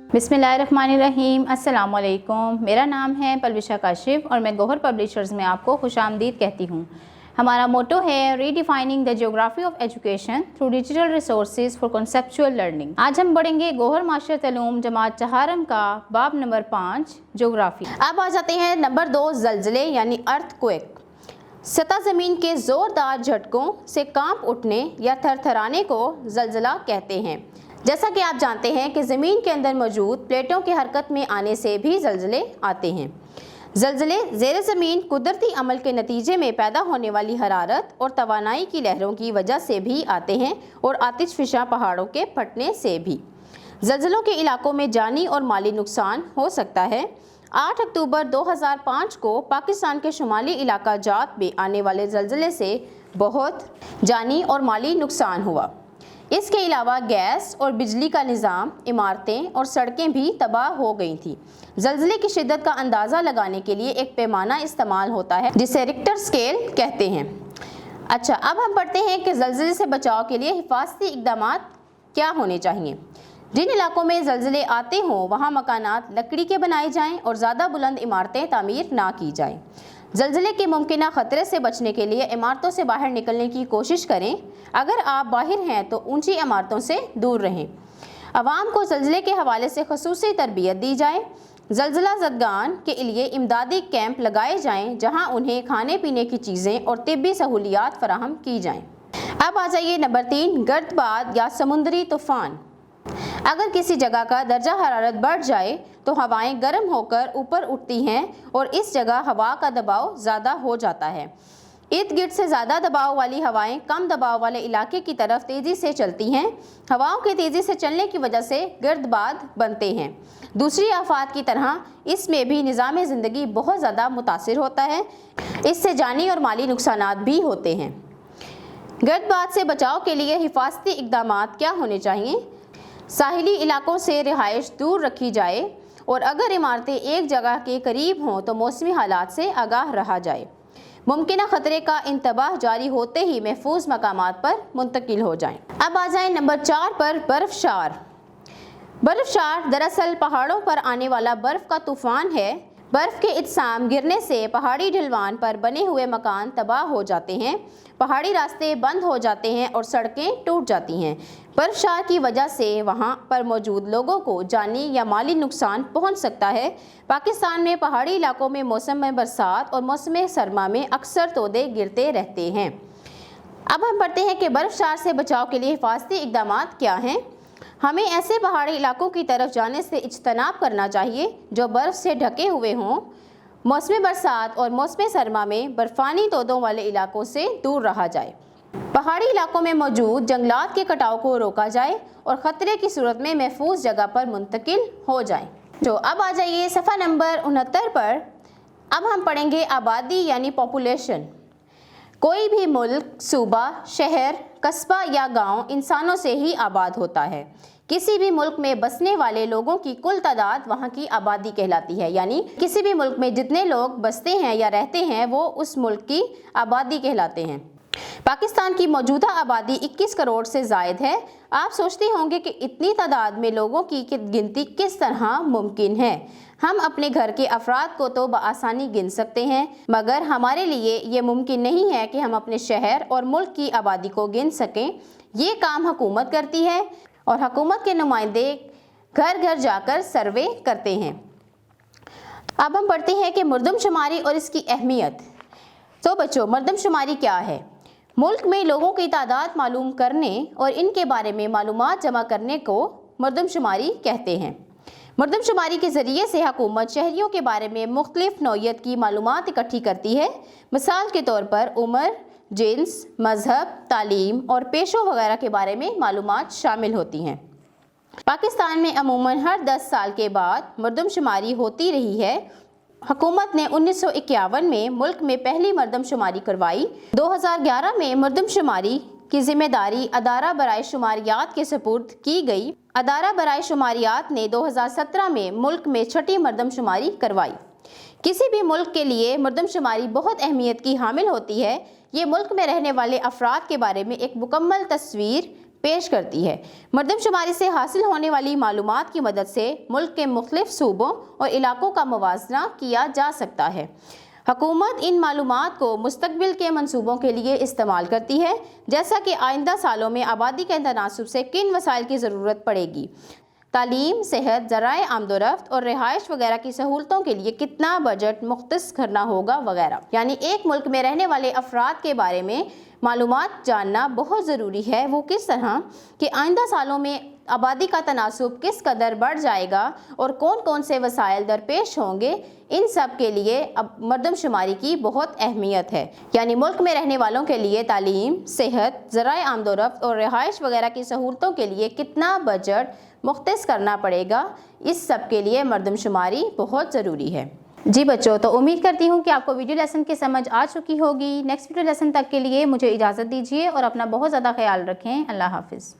बिस्मिल्लाहिर्रहमानिर्रहीम। अस्सलाम वालेकुम। मेरा नाम है पलविशा काशिफ और मैं गौहर पब्लिशर्स में आपको खुशामदीद कहती हूँ। हमारा मोटो है redefining the geography of education through digital resources for conceptual learning. आज हम पढ़ेंगे गौहर माशरत उलूम जमात चहारम का बाब नंबर 5 ज्योग्राफी। अब आ जाते हैं नंबर 2 ज़लज़ले यानी अर्थक्वेक। सतह ज़मीन के ज़ोरदार झटकों से कांप उठने या थरथराने को ज़लज़ला कहते हैं। जैसा कि आप जानते हैं कि ज़मीन के अंदर मौजूद प्लेटों के हरकत में आने से भी ज़लज़ले आते हैं। ज़लज़ले ज़ेर ज़मीन कुदरती अमल के नतीजे में पैदा होने वाली हरारत और तवानाई की लहरों की वजह से भी आते हैं और आतिशफ़िशा पहाड़ों के फटने से भी। ज़लज़लों के इलाकों में जानी और माली नुकसान हो सकता है। 8 अक्टूबर 2005 को पाकिस्तान के शुमाली इलाका जात में आने वाले ज़लज़ले से बहुत जानी और माली नुकसान हुआ। इसके अलावा गैस और बिजली का निज़ाम, इमारतें और सड़कें भी तबाह हो गई थी। ज़लज़ले की शिद्दत का अंदाज़ा लगाने के लिए एक पैमाना इस्तेमाल होता है जिसे रिक्टर स्केल कहते हैं। अच्छा, अब हम पढ़ते हैं कि ज़लज़ले से बचाव के लिए हिफाजती इक़दामात क्या होने चाहिए। जिन इलाकों में ज़लज़ले आते हों वहाँ मकानात लकड़ी के बनाए जाएँ और ज़्यादा बुलंद इमारतें तामीर ना की जाएँ। ज़लज़ले के मुमकिना ख़तरे से बचने के लिए इमारतों से बाहर निकलने की कोशिश करें। अगर आप बाहर हैं तो ऊंची इमारतों से दूर रहें। अवाम को ज़लज़ले के हवाले से ख़ुसूसी तरबियत दी जाए। ज़लज़ला ज़दगान के लिए इमदादी कैंप लगाए जाएँ जहां उन्हें खाने पीने की चीज़ें और तिब्बी सहूलियात फराहम की जाएँ। अब आ जाइए नंबर 3 गर्दबाद या समुद्री तूफ़ान। अगर किसी जगह का दर्जा हरारत बढ़ जाए तो हवाएं गर्म होकर ऊपर उठती हैं और इस जगह हवा का दबाव ज़्यादा हो जाता है। इर्द गिर्द से ज़्यादा दबाव वाली हवाएं कम दबाव वाले इलाके की तरफ तेज़ी से चलती हैं। हवाओं के तेज़ी से चलने की वजह से गर्दबाद बनते हैं। दूसरी आफात की तरह इसमें भी निज़ाम ज़िंदगी बहुत ज़्यादा मुतासिर होता है। इससे जानी और माली नुकसानात भी होते हैं। गर्दबाद से बचाव के लिए हिफाजती इक़दामात क्या होने चाहिए। साहिली इलाकों से रिहाइश दूर रखी जाए और अगर इमारतें एक जगह के करीब हों तो मौसमी हालात से आगाह रहा जाए। मुमकिना ख़तरे का इंतबाह जारी होते ही महफूज मकामात पर मुंतकिल हो जाएं। अब आ जाएं नंबर 4 पर बर्फ़शार। बर्फ़शार दरअसल पहाड़ों पर आने वाला बर्फ़ का तूफ़ान है। बर्फ़ के इत्साम गिरने से पहाड़ी ढलवान पर बने हुए मकान तबाह हो जाते हैं, पहाड़ी रास्ते बंद हो जाते हैं और सड़कें टूट जाती हैं। बर्फ़शार की वजह से वहां पर मौजूद लोगों को जानी या माली नुकसान पहुंच सकता है। पाकिस्तान में पहाड़ी इलाकों में मौसम बरसात और मौसम सरमा में अक्सर तोदे गिरते रहते हैं। अब हम पढ़ते हैं कि बर्फ़शार से बचाव के लिए हिफाजती इक़दामात क्या हैं। हमें ऐसे पहाड़ी इलाकों की तरफ जाने से इज्तनाब करना चाहिए जो बर्फ़ से ढके हुए हों। मौसम बरसात और मौसम सरमा में बर्फ़ानी तोदों वाले इलाकों से दूर रहा जाए। पहाड़ी इलाकों में मौजूद जंगलात के कटाव को रोका जाए और ख़तरे की सूरत में महफूज जगह पर मुंतकिल हो जाए। जो अब आ जाइए सफ़ा नंबर 69 पर। अब हम पढ़ेंगे आबादी यानी पॉपुलेशन। कोई भी मुल्क, सूबा, शहर, कस्बा या गांव इंसानों से ही आबाद होता है। किसी भी मुल्क में बसने वाले लोगों की कुल तादाद वहाँ की आबादी कहलाती है। यानी किसी भी मुल्क में जितने लोग बसते हैं या रहते हैं वो उस मुल्क की आबादी कहलाते हैं। पाकिस्तान की मौजूदा आबादी 21 करोड़ से ज़ायद है। आप सोचते होंगे कि इतनी तादाद में लोगों की गिनती किस तरह मुमकिन है। हम अपने घर के अफराद को तो बआसानी गिन सकते हैं, मगर हमारे लिए ये मुमकिन नहीं है कि हम अपने शहर और मुल्क की आबादी को गिन सकें। ये काम हुकूमत करती है और हुकूमत के नुमाइंदे घर घर जाकर सर्वे करते हैं। अब हम पढ़ते हैं कि मरदमशुमारी और इसकी अहमियत। तो बच्चों, मरदमशुमारी क्या है। मुल्क में लोगों की तादाद मालूम करने और इनके बारे में मालूमात जमा करने को मरदमशुमारी कहते हैं। मरदमशुमारी के ज़रिए से हुकूमत शहरियों के बारे में मुख्तलिफ नौइयत की मालूमात इकट्ठी करती है। मिसाल के तौर पर उम्र, जिन्स, मज़हब, तालीम और पेशों वगैरह के बारे में मालूमात शामिल होती हैं। पाकिस्तान में अमूमन हर 10 साल के बाद मरदमशुमारी होती रही है। हुकूमत ने 1951 में मुल्क में पहली मरदमशुमारी करवाई। 2011 में मरदमशुमारी की जिम्मेदारी अदारा बराए शुमारियात के सुपुर्द की गई। अदारा बराए शुमारियात ने 2017 में मुल्क में छठी मरदमशुमारी करवाई। किसी भी मुल्क के लिए मरदमशुमारी बहुत अहमियत की हामिल होती है। ये मुल्क में रहने वाले अफराद के बारे में एक मुकम्मल तस्वीर پیش کرتی ہے۔ مردم شماری سے حاصل ہونے والی معلومات کی مدد سے ملک کے مختلف صوبوں اور علاقوں کا موازنہ کیا جا سکتا ہے۔ حکومت ان معلومات کو مستقبل کے منصوبوں کے لیے استعمال کرتی ہے، جیسا کہ آئندہ سالوں میں آبادی کے تناسب سے کن وسائل کی ضرورت پڑے گی، تعلیم، صحت، ذرائع آمد و رفت اور رہائش وغیرہ کی سہولتوں کے لیے کتنا بجٹ مختص کرنا ہوگا وغیرہ۔ یعنی ایک ملک میں رہنے والے افراد کے بارے میں معلومات جاننا بہت ضروری ہے، وہ کس طرح کہ آئندہ سالوں میں آبادی کا تناسب کس قدر بڑھ جائے گا اور کون کون سے وسائل درپیش ہوں گے، ان سب کے لیے اب مردم شماری کی بہت اہمیت ہے۔ یعنی ملک میں رہنے والوں کے لیے تعلیم، صحت، ذرائع آمد و رفت اور رہائش وغیرہ کی سہولتوں کے لیے کتنا بجٹ مختص کرنا پڑے گا، اس سب کے لیے مردم شماری بہت ضروری ہے۔ جی بچوں، تو امید کرتی ہوں کہ آپ کو ویڈیو لیسن کی سمجھ آ چکی ہوگی۔ نیکسٹ ویڈیو لیسن تک کے لیے مجھے اجازت دیجیے اور اپنا بہت زیادہ خیال رکھیں۔ اللہ حافظ۔